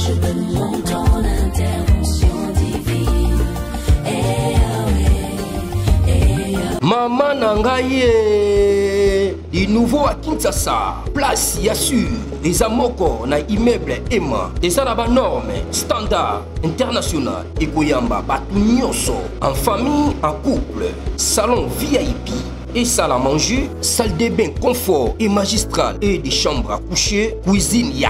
Je demande ton intervention divine. Maman Nangaye, du nouveau à Kinshasa, place Yassur, les amoko na immeuble Emma, des arabes normes, standard, international, et Goyamba, Batunyoso, en famille, en couple, salon VIP. Et salle à manger, salle de bain confort et magistral et des chambres à coucher, cuisine ya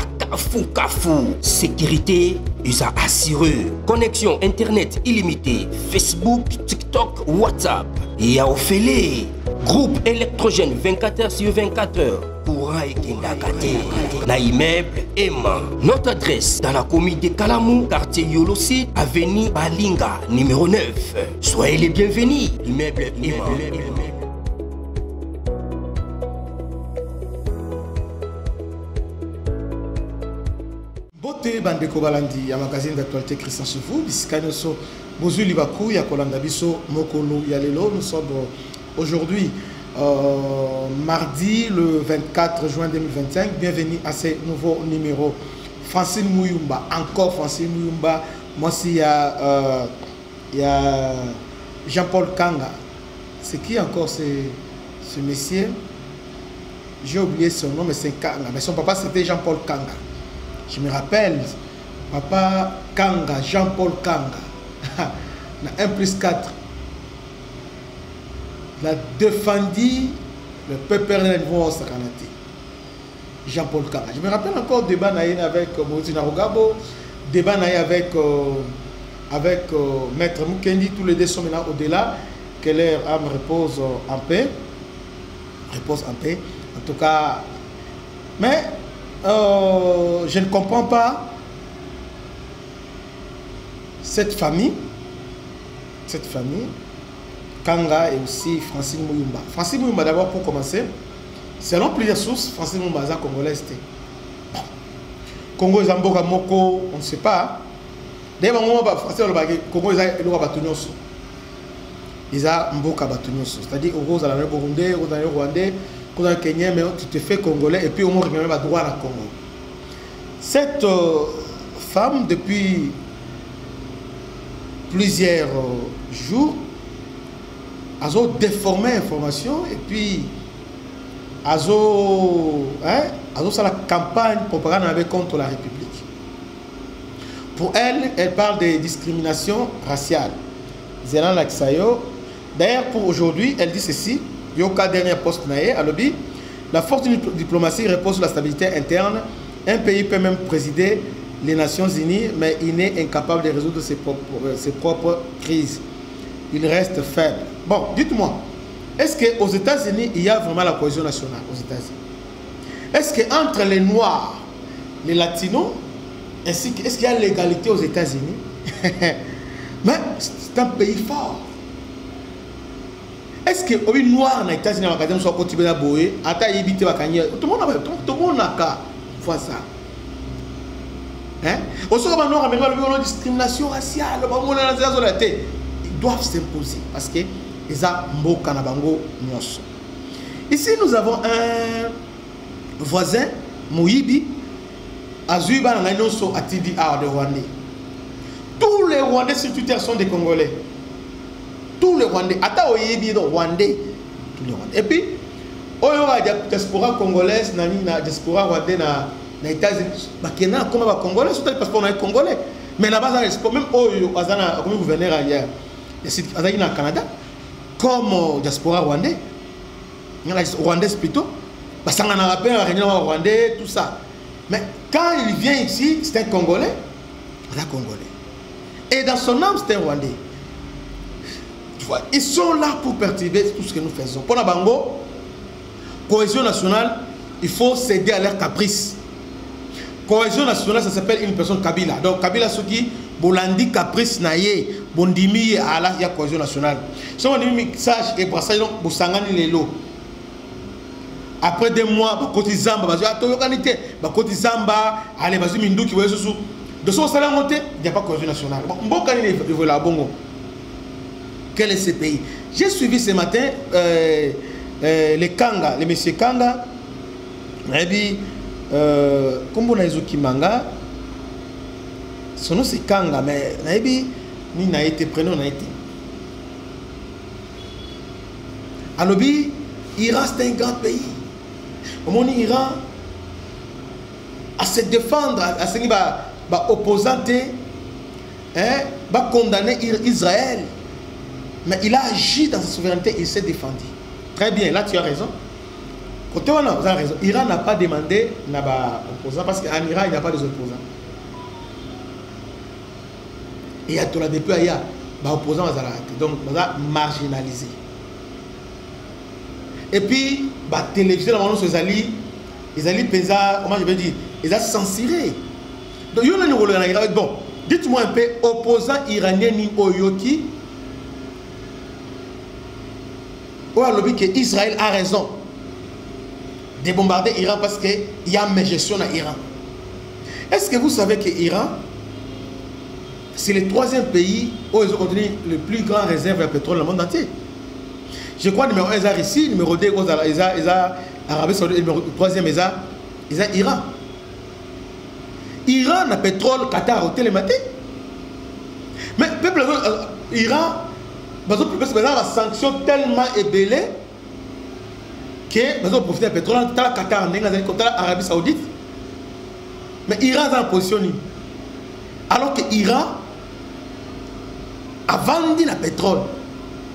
kafou, sécurité ils a assuré, connexion internet illimité, Facebook, TikTok, WhatsApp et à Ophélie, groupe électrogène 24h/24h. Courant et Kindakate, na immeuble Emma. Notre adresse dans la commune de Kalamou, quartier Yolosi, avenue Balinga, numéro 9. Soyez les bienvenus, immeuble Emma. Bote bandeko balandi ya magazine d'actualité Christian Chevou bisikano so bozu libaku ya kolanda biso mokolo ya lelo. Nous sommes aujourd'hui mardi le 24 juin 2025. Bienvenue à ce nouveau numéro. Francine Mouyumba, encore Francine Mouyumba. Moi aussi il y a Jean-Paul Kanga. C'est qui encore ce monsieur? J'ai oublié son nom, mais c'est Kanga. Mais son papa c'était Jean-Paul Kanga. Je me rappelle, papa Kanga, Jean-Paul Kanga, na 1+4, il a défendu le peuple de niveau Sakanati. Jean-Paul Kanga. Je me rappelle encore débat avec Moïse Narogabo, débat avec Maître Mukendi, tous les deux sont maintenant au-delà, que leur âme repose en paix. Repose en paix. En tout cas, mais je ne comprends pas cette famille, Kanga et aussi Francine Mouyumba. Francine Mouyumba, d'abord pour commencer, selon plusieurs sources, Francine Mouyumba est congolaise. Congo est Mboka Moko, on ne sait pas. D'ailleurs, Francine Mouyumba, Congo est Batunyoso. Ils ont Mboka Batunyoso. C'est-à-dire, au Rose, à la Burundais, au Rwandais, au Kenya, mais tu te fais congolais et puis au moins tu as droit à la Congo. Cette femme, depuis plusieurs jours, a déformé l'information et puis a fait la campagne propagande contre la République. Pour elle, elle parle de discrimination raciale. Zélan Laksayo. D'ailleurs, pour aujourd'hui, elle dit ceci. Yoka dernier poste naé à l'objet. La force d'une diplomatie repose sur la stabilité interne. Un pays peut même présider les Nations Unies, mais il est incapable de résoudre ses propres crises. Il reste faible. Bon, dites-moi, est-ce qu'aux États-Unis, il y a vraiment la cohésion nationale aux États-Unis? Est-ce qu'entre les Noirs, les Latinos, ainsi est-ce qu'il y a l'égalité aux États-Unis? Mais c'est un pays fort. Est-ce que les Noirs aux États-Unis sont continués à boyer? Tout le monde n'a qu'à faire ça. Aussi, les Noirs ont une discrimination raciale. Ils doivent s'imposer parce qu'ils ont un bango. Ici, nous avons un voisin, Moïbi, Azuiba, à Tidi, de Rwandais. Tous les Rwandais sur Twitter sont des Congolais. Tous les Rwandais. Ata Oyebi, Rwandais. Tous les Rwandais. Et puis, il y a la diaspora congolaise, la diaspora rwandaise, les États-Unis. Il y a comme les Congolais, c'est le passeport congolais. Mais là-bas, même comme gouverneur ailleurs, il y a au Canada, comme diaspora rwandais, rwandais plutôt, parce qu'on a rappelé un réunion rwandais, tout ça. Mais quand il vient ici, c'est un Congolais, un Congolais. Et dans son âme, c'est un Rwandais. Ils sont là pour perturber tout ce que nous faisons. Pour la Bango, cohésion nationale, il faut céder à leurs caprices. Cohésion nationale, ça s'appelle une personne Kabila. Donc Kabila, ce qui Bolandi caprice naïe, Bondimi à la cohésion nationale. Si on dit mixage et brassage, donc Bosangani les lots. Après 2 mois, Bakoti Zamba, Bakoti Zamba, allez, vas-y, Mindou qui voit ce sous. De son salaire monté, il n'y a pas cohésion nationale. Bon, quand il veut la bongo. Quel est ce pays? J'ai suivi ce matin les Kanga, les messieurs Kanga. Et puis, comme on a Kimanga, son nom c'est Kanga, mais ni n'a été prénom n'a été. Alobi, Iran c'est un grand pays. Au monde Iran à se défendre, à ce qui opposanter, va condamner Israël. Mais il a agi dans sa souveraineté, il s'est défendu. Très bien, là tu as raison. Côté on a raison. Iran n'a pas demandé d'opposants parce qu'en Iran il n'y a pas d'opposants. Et il y a tout là depuis il y a opposants donc on a marginalisé. Et puis la télévision ils allaient peser, comment je vais dire, ils ont censuré. Donc il y a bon, dites-moi un peu opposant iranien ni Oyoki. Ou alors que Israël a raison de bombarder l'Iran parce qu'il y a une gestion à l'Iran. Est-ce que vous savez que l'Iran, c'est le troisième pays où ils ont contenu le plus grand réserve de pétrole dans le monde entier? Je crois que numéro 1, ils ont Russie, numéro 2, ils ont Arabie Saoudite, numéro 3, ils ont Iran. Iran a pétrole, Qatar, au télématé. Mais peuple Iran, la sanction tellement ébélée que ils ont profité du pétrole dans le Qatar, dans l'Arabie Saoudite. Mais Iran est en position. Alors que Iran a vendu le pétrole.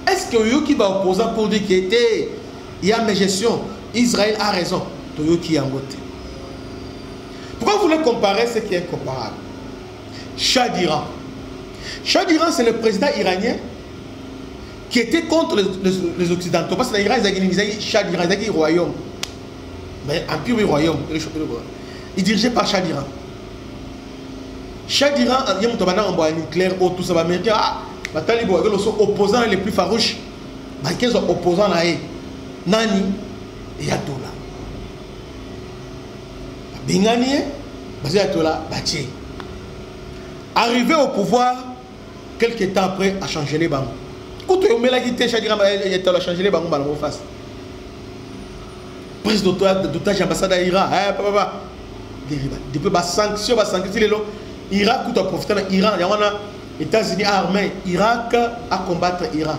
Est-ce que Yoki va opposer pour dire qu'il y a une gestion, Israël a raison, Yoki a voté. Pourquoi vous voulez comparer ce qui est comparable? Shah d'Iran. Shah d'Iran, c'est le président iranien qui était contre les Occidentaux. Parce que l'Iran, ils ont Shah d'Iran, ils ont dit royaume. Mais empire, oui, royaume. Il dirigeait par Shah d'Iran. Shah d'Iran, il y a un bombe nucléaire, tout ça va américain. Les opposants les plus farouches, ils sont opposants à Nani et Atola. Bingani, Atola, Bati. Arrivé au pouvoir, quelques temps après, a changé les bancs. Quand on a quitté Shah d'Iran, il a changé les bancs en face. Prise d'otage ambassade à Iran. Depuis la sanction, Irak a profité de l'Iran. Les États-Unis armés Irak à combattre l'Iran.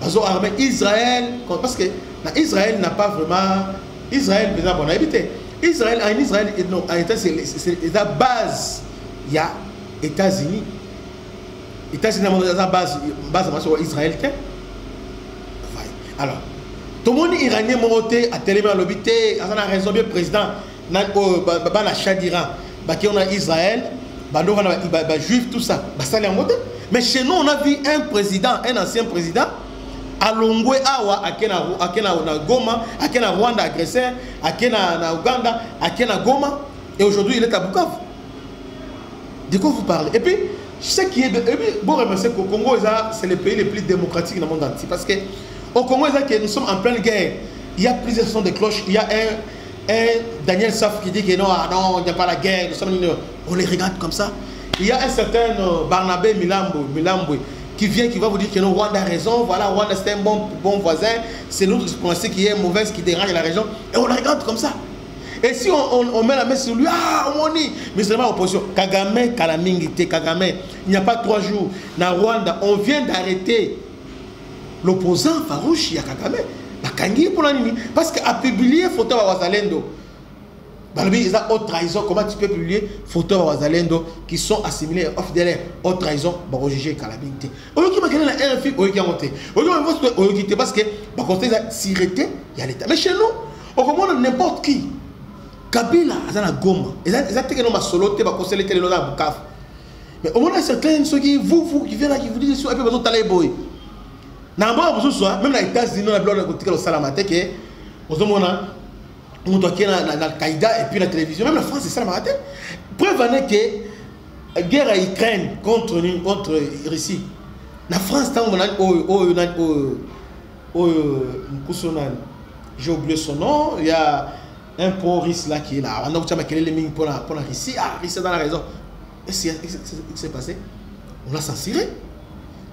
Ils ont armé Israël parce que Israël n'a pas vraiment. Israël, on a évité. Israël, c'est la base. Il y a États-Unis. États-Unis ont la base sur Israël. Alors, tout le monde iranien monté à Télémé à l'obité, à la raison bien président, la Shah d'Iran, on a Israël. Juif, tout ça. Mais chez nous, on a vu un président, un ancien président, à Longwe Awa, à Kena Goma, à Kena Rwanda agresseur, à Kena Ouganda, à Kena Goma, et aujourd'hui il est à Bukavu. De quoi vous parlez? Et puis, ce qui est bon, c'est qu'au Congo, c'est le pays le plus démocratique dans le monde entier. Parce qu'au Congo, nous sommes en pleine guerre. Il y a plusieurs sons de cloche. Il y a un Daniel Saf qui dit que non, il n'y a pas la guerre, on les regarde comme ça. Il y a un certain Barnabé Milambo qui vient, qui va vous dire que non, Rwanda a raison, voilà, Rwanda c'est un bon voisin, c'est l'autre pensée qui est mauvaise, qui dérange la région, et on la regarde comme ça. Et si on met la main sur lui, on dit, mais c'est vraiment opposition. Kagame, Kalamingite, Kagame, il n'y a pas 3 jours, dans Rwanda, on vient d'arrêter l'opposant farouche, il y a Kagame. Parce qu'à publier photo à Wazalendo, ils ont haute trahison. Comment tu peux publier photo à Wazalendo qui sont assimilés à haute trahison? Juger calamité. Aujourd'hui, il y a un RFI qui a monté. Aujourd'hui, parce que il y a sireté, il y a l'État. Mais chez nous, on commande n'importe qui. Kabila, ils ont la gomme. Ils ont été solo, ils ont conseillé les lois à Bukavu. Mais au moins, certains ceux qui vous qui viennent là, qui vous disent, et puis vous allez boy. Même les États-Unis, on a besoin de le salamate que on doit dans Al-Qaïda et puis la télévision. Même la France, c'est salamate. Preuve est que la guerre à Ukraine contre Russie. La France, j'ai oublié son nom. Il y a un pro-russe là qui est là. On a oublié les mines pour la Russie. Ah, Russie est dans la raison. Et ce qui s'est passé, on l'a censuré.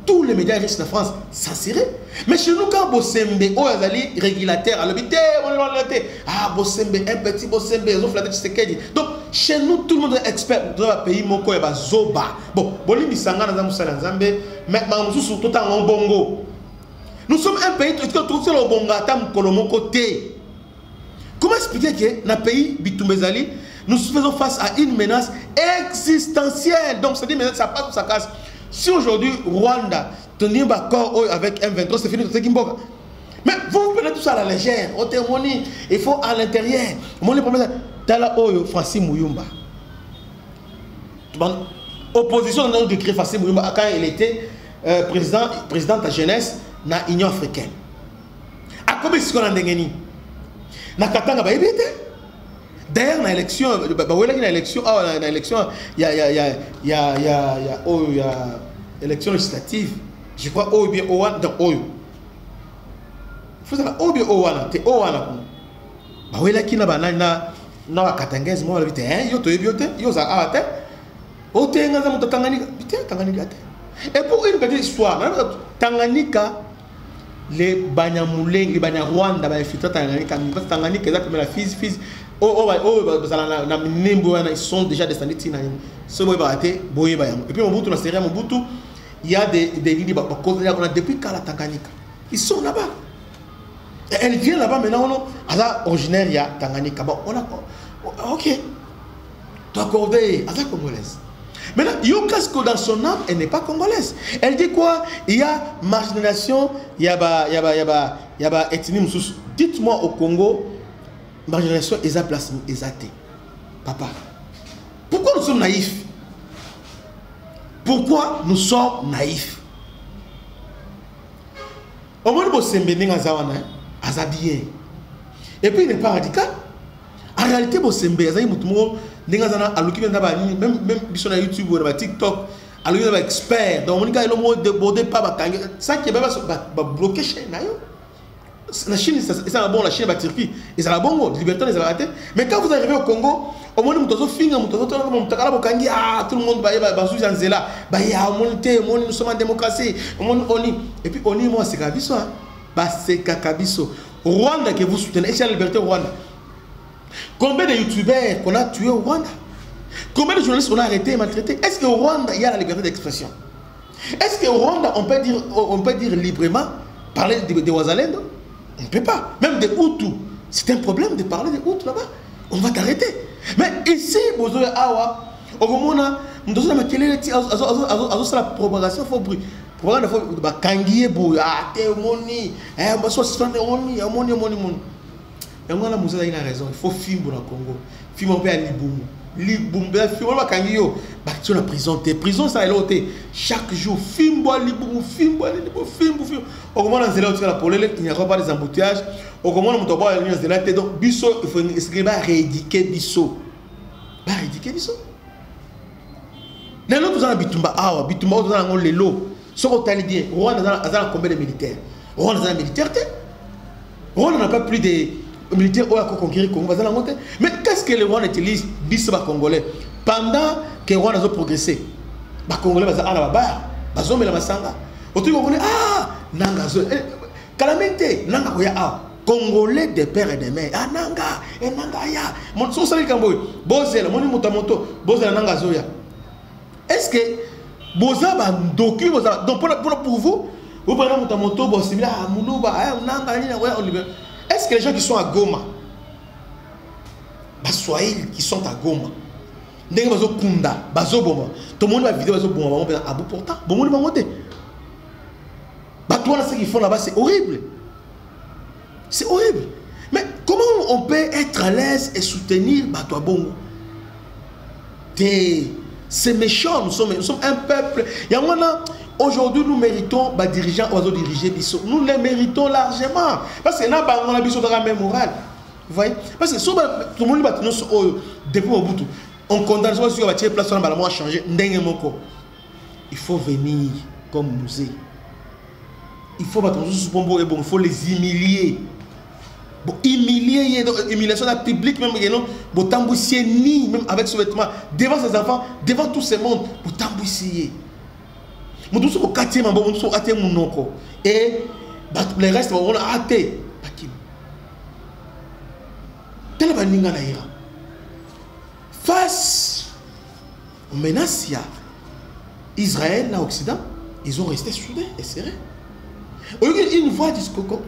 Tous les médias russes de France censurés. Mais chez nous, quand Bossembe, régulateur, à l'hôpital, on est Bossembe, un petit Bossembe, ils ont flatté Tshisekedi. Donc, chez nous, tout le monde est expert dans le pays. Moko et Zoba. Bon, Bolimi Sangana Zamusala Zambé, mais Mamsou surtout en Bongo. Nous sommes un pays qui trouve le Bonga Tam Kolomoko T. Comment expliquer que dans le pays Bitumbezali, nous faisons face à une menace existentielle. Donc, c'est-à-dire que ça passe ou ça casse. Si aujourd'hui, Rwanda, tenir d'accord avec M23, c'est fini de Kimboka. Mais vous prenez tout ça à la légère. Il faut à l'intérieur. Tala Oyo, Francis Mouyumba. Opposition de créer Francis Mouyumba quand il était président de la jeunesse dans l'Union africaine. À combien est-ce qu'on a gagné? Nakatanga ba ebite. D'ailleurs dans l'élection, il y a élection législative. Je crois Oyo bien Owan dans Oyo. Faut ça Oyo bien Owan, te Owan. Ba wela kina banana na Katangese mo la vite hein, yo to ebiote, yo za ate. O te ngaza mo Tanganyika, bite Tanganyika te. Et pour une petite histoire, Tanganyika les Banyamuleng, les Banyarwanda, les filtres Tanganyika, Tanganyika, exactement la fils. Ils sont déjà descendus. Et puis, il y a des lignes depuis quand la Tanganyika. Ils sont là-bas. Elle vient là-bas maintenant. Elle est originaire de Tanganyika. Bon, on a. Ok. Tu as accordé. Elle est congolaise. Maintenant, Yokasko dans son âme, elle n'est pas congolaise. Elle dit quoi? Il y a marginalisation, il y a ethnie moussous. Dites-moi au Congo, marginalisation, ils ont placé, ils ont été. Papa, pourquoi nous sommes naïfs? Pourquoi nous sommes naïfs? Au moins, nous sommes bien. Et puis, il n'est pas radical. En réalité, vous savez, même sur YouTube ou TikTok, alors il y a expert. Donc, on dit que pas ça qui est bloqué chez la Chine, c'est bon, la Chine et la Turquie, ils sont bon, la liberté, ils sont ratés. Mais quand vous arrivez au Congo, au moins, tout le monde va nous sommes en démocratie. Et puis, on est moi, c'est Kabiso. C'est Kabiso. Rwanda que vous soutenez, c'est la liberté au Rwanda. Combien de youtubeurs qu'on a tués au Rwanda? Combien de journalistes on a arrêtés et maltraités? Est-ce qu'au Rwanda, il y a la liberté d'expression? Est-ce qu'au Rwanda, on peut dire librement, parler des Ouazalendo? On ne peut pas. Même des Hutus. C'est un problème de parler des Hutus là-bas. On va t'arrêter. Mais ici, vous avez Awa, au Romona, nous avons la propagation, il faut bruit. Propagande, il faut kangier, moni, et moi, la Moussa, il a raison. Il faut filmer dans le Congo. Filmer un peu à Liboum. Liboum, filmer à Kangio. Bâtir la prison. Prison, ça est l'autre. Chaque jour, filme-moi Liboum, filme-moi Liboum, filme-moi. Au moment où on a la polée, il n'y a pas des embouteillages. Au moment où on a la tête. Donc, Bisso, il faut rééduquer Bisso. Rééduquer Bisso. Nous avons besoin de Bitumba. Bitumba, nous avons les lots. Ce qu'on t'a dit, Rwanda a combien de militaires? Rwanda a des militaires. Rwanda n'a pas plus de militaires qui ont conquis le Congo. Mais qu'est-ce que les Rwandais utilisent bis les Congolais? Pendant que les Rwandais ont progressé, les Congolais ont fait la masanga. Autour Congolais, Nanga, Calamité, Nanga, Congolais de père et de mère. Nanga, Nanga, ya. Mon son sali Kamboy, Bozel, mon motamoto, Bozel, Nanga, Zoya. Est-ce que Boza va docu, donc pour vous, vous prenez motamoto, Bosimila, Moulouba, Nanga, est-ce que les gens qui sont à Goma, les Swahili qui sont à Goma, tout le monde va vidéo à bout portant, tout le monde va monter. Ce qu'ils font là-bas, c'est horrible. C'est horrible. Mais comment on peut être à l'aise et soutenir Batoa Bongo? C'est méchant, nous sommes un peuple. Aujourd'hui, nous méritons les dirigeants oiseaux diriger Bissot. Nous les méritons largement. Parce que nous avons Bissot dans la même morale. Vous voyez? Parce que tout le monde va depuis Mobutu. On condamne sur la place, on va changer. Il faut venir comme musée. Il faut les humilier. Humilier, humiliation publique, même avec ce vêtement, devant ses enfants, devant tous ces mondes, pour t'embouiller. Et les restes vont rater. face aux menaces, il y a Israël, l'Occident, ils ont resté soudés et serrés. Au lieu d'une voix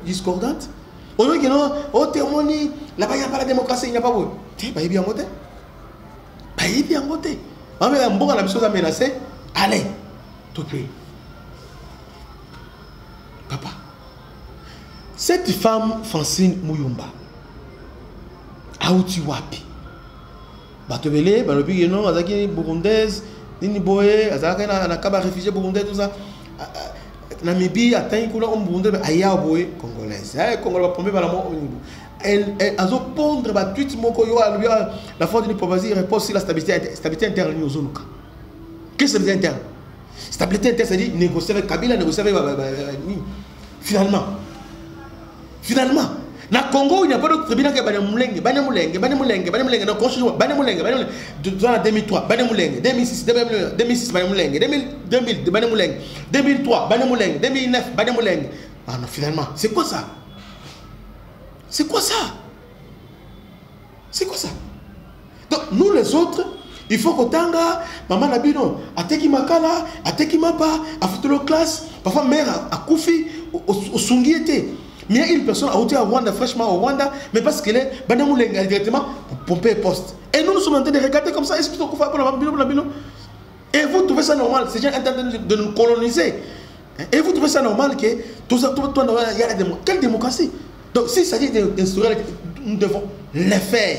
discordante, au lieu que non, oh témoigne, là-bas il n'y a pas la démocratie, il n'y a pas de. Tu sais, bien voté. Bien voté. On a la chose à menacer. Allez, tout pays. Papa, cette femme, Francine Mouyumba, Aouti Wapi, Batobele, Balobi, non, Azaki burundaise, Nini Boé, Azaki na Kaba réfugié burundais, tout ça. Namibie, atteint un burundais, Aya Boé, congolaise. Congolais, va prendre la mort. Elle a pondre la tweet la force d'une propagation repose sur la stabilité interne aux zones. Qu'est-ce que c'est interne? Stabilité interne, c'est-à-dire négocier avec Kabila, négocier avec finalement, na Congo, il n'y a pas d'autre tribunal que Banemulenge, dans 2003, Banemulenge, 2006, Banemulenge, 2000, Banemulenge, 2003, Banemulenge, 2009, Banemulenge. Ah non, finalement, c'est quoi ça? C'est quoi ça? C'est quoi ça? Donc, nous les autres, il faut que Tanga, maman Nabino, Ateki Makala, Ateki Mapa, Afutolo classe, parfois mère à Koufi, au Sungiete. Mais il y a une personne à Rwanda, fraîchement au Rwanda, mais parce qu'elle est Banamoulenga directement pour pomper poste. Et nous sommes en train de regarder comme ça, est-ce que tu as Nabino? Et vous trouvez ça normal? Ces gens sont en train de nous coloniser. Et vous trouvez ça normal que tout ça, il y a la démocratie? Quelle démocratie? Donc, s'il s'agit d'instaurer, nous devons les faire.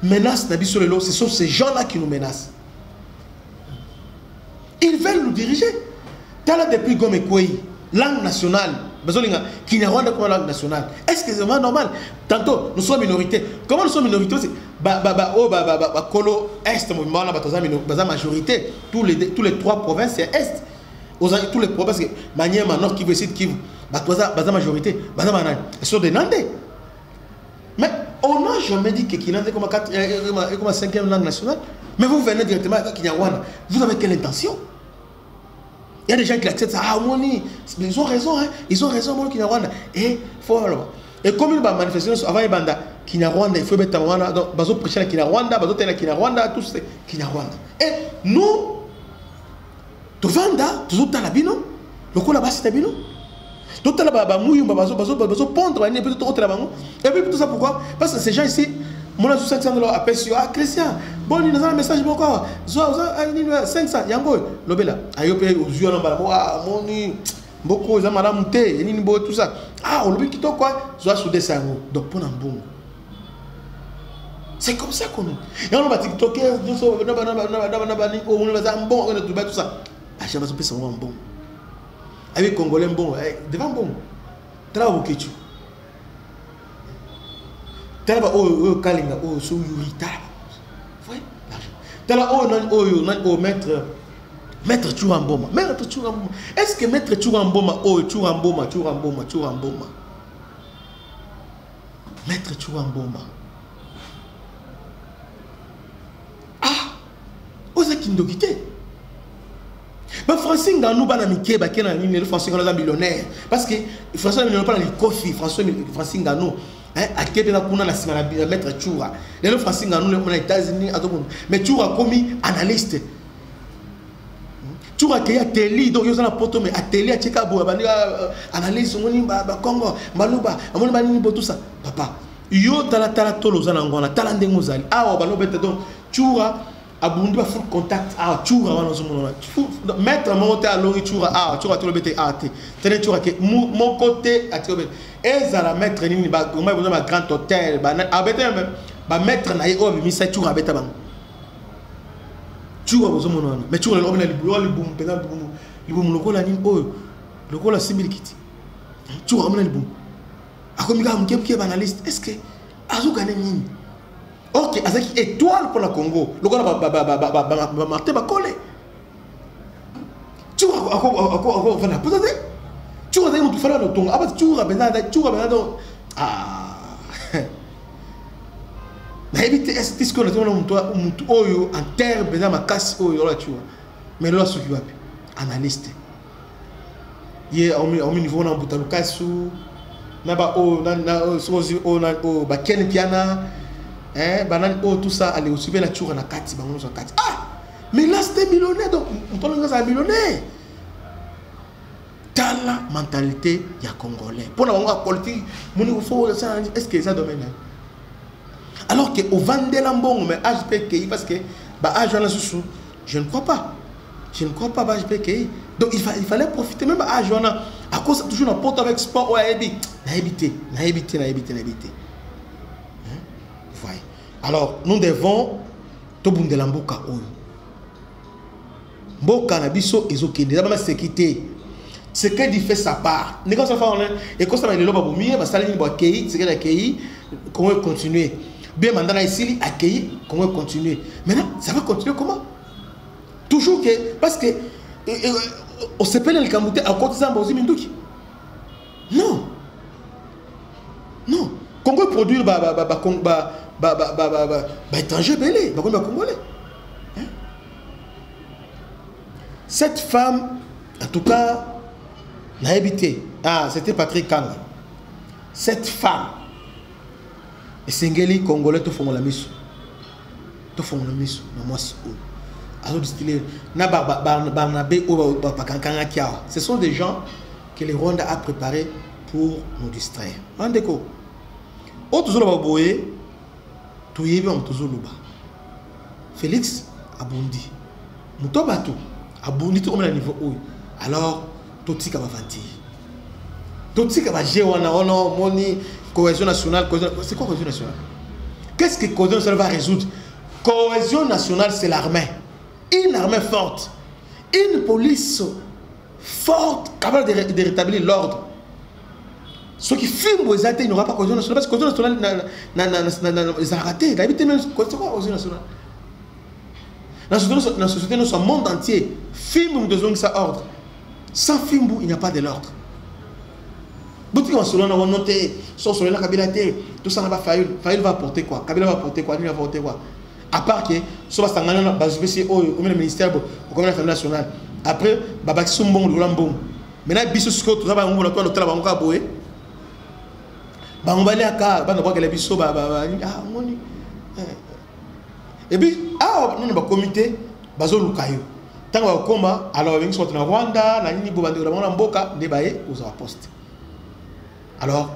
Menace Nabi sur le lot, ce sont ces gens-là qui nous menacent. Ils veulent nous diriger. Tala depuis Gome Kwei, langue nationale, qui n'a rien comme langue nationale. Est-ce que c'est vraiment normal? Tantôt, nous sommes minorités. Comment nous sommes minorités? Kolo Est, la majorité. Tous les trois provinces, c'est Est. Tous les provinces, Maniema, Nord Kivu, Sud Kivu. La majorité, ils sont des Nandais. Mais on n'a jamais dit que Kinande est comme la cinquième langue nationale. Mais vous venez directement à Kinyarwanda. Vous avez quelle intention? Il y a des gens qui acceptent ça. Ah, Moni, ils ont raison, hein. Ils ont raison, Moni Kinyarwanda. Et comme il va manifester avant Banda, Kinyarwanda, il faut mettre Kinyarwanda. Donc, ils ont prêché à Kinyarwanda, ils ont tenu à Kinyarwanda, tout c'est Kinyarwanda. Et nous, tu vends, tu as la bino, le coup là-bas, c'est la bino. Et puis tout ça pourquoi? Parce que ces gens ici, mon avis 500 $ appellent sur Christian, bon il y a un message encore, 500 yango lobela ayope aux yeux là moni beaucoup za madame té ni bo tout ça ah on lobi kito quoi zo soudé ça donc pour n'ambongo. C'est comme ça qu'on et on va tiktoker tout ça on va za bon on va tout ça ah je vais passer un bon avec Congolais bon devant bon tala au kitu tala o kalinga o so yurita voyez tala o maître Churamboma maître Churamboma est-ce que maître Churamboma Churamboma maître Churamboma ah osa kindokité. Mais François Nganou bana mikeba kena ni François Nganou millionnaire parce que François Nganou pas le coffee François Nganou a kebe na kuna na sima na maître Chura les François Nganou les États-Unis à tout monde mais Chura commis analyste Chura qui a télé donc ils ont la poto mais a télé a cheka bo bani analyse ngoni ba Congo maluba amoni bani bo tout ça papa yo tala tolo za ngona tala ndengo zali awa bano bete donc Chura abundi ba full contact ah Chura wana zomono mettre monter à l'ori Chura ah Chura to le bete ah te Chura que mon côté à tiobe ezala mettre nini ba moi besoin ba grand hôtel ba abete même ba mettre na yo mi sa Chura beta bang Chura zomono wana mais Chura l'homme na libum pena libum lokola nini oyo lokola similkiti Chura amna libum akomi ga mkepke analyste est-ce que azuka nini. Ok, avec étoile pour le Congo. Le Congo va marquer ma colle. Tu vois, tu vois, tu fais le ton. Ah, tu vois, ah. Mais évite, est-ce que on en terre, ben ma casse, tu vois. Mais là, ce qui va analyste. Il y a au niveau de l'Ambutalukasu, na ba o na o ba ken piana. banane, oh, tout ça, allez aussi bien la tour à la kati, ah, mais là c'était millionnaire, donc on parle de ça millionnaire. Dans la mentalité, il y a Congolais. Pour la politique, est-ce que ça domaine? Alors qu'au Vandélambon, mais HPKI, parce que je ne crois pas. Je ne crois pas à HPKI. Donc il fallait profiter même à Ajona. À cause toujours dans porte avec sport, ou à habiter. Voyez. Alors, nous devons Tobundela Mboka Oyo. Mboka na biso ezokende. D'abord, sécurité. Ce qu'il fait sa part. Et quand ça va aller là-bas, comment continuer? Bien, maintenant, ici, accueillir, comment continuer? Maintenant, ça va continuer comment? Toujours que. Parce que. On se pèle le Kamouté à côté de ça, non. Non. Congo produire étranger belé, congolais. Cette femme, en tout cas, n'a habité. Ah, c'était Patrick Kanga. Cette femme, et Sengeli congolais, tout font la mission. Tout font la mission. Ce sont des gens que le Rwanda a préparés pour nous distraire. Rendez-vous. Félix Abundi. Mutobato Abundi tout au niveau où. Alors, Totika va vantir. Totika va gérer moni cohésion nationale. C'est quoi cohésion nationale? Qu'est-ce que cohésion nationale va résoudre? Cohésion nationale, c'est l'armée. Une armée forte. Une police forte, capable de rétablir l'ordre. Ceux qui filment aux athées, il n'y aura pas cohésion nationale. Parce que cohésion nationale, ils ont raté. Il a habité même. C'est quoi cohésion nationale? Dans la société, nous sommes le monde entier. Film, nous devons que ça ordre. Sans film, il n'y a pas de l'ordre. Tout ça n'a pas failli. Failli va apporter quoi? Kabila va apporter quoi? Lui va apporter quoi? À part que, si on va au ministère, au communauté nationale. Après, Babaki Sombon, le Lambon. Maintenant, Bissou Scott, tout ça, on va l'hôtel à Bangoka Boé. On va aller à Ka, on va voir que les Bissou, et puis, nous avons un comité, Bazo Lukayo. Tant qu'on va au combat, alors on va au Rwanda, on va au Mboka, on va au poste. Alors,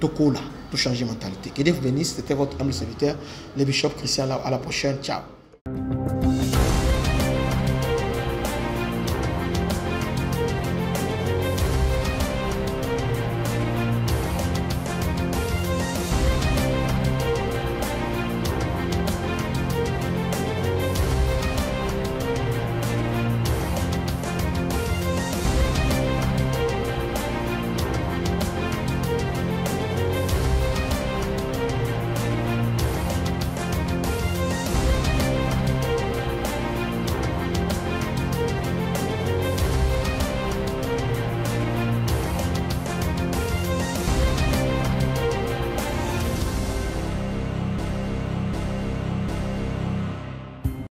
Tokola, pour changer de mentalité. Que Dieu vous bénisse, c'était votre humble serviteur, le bishop Christian. À la prochaine, ciao.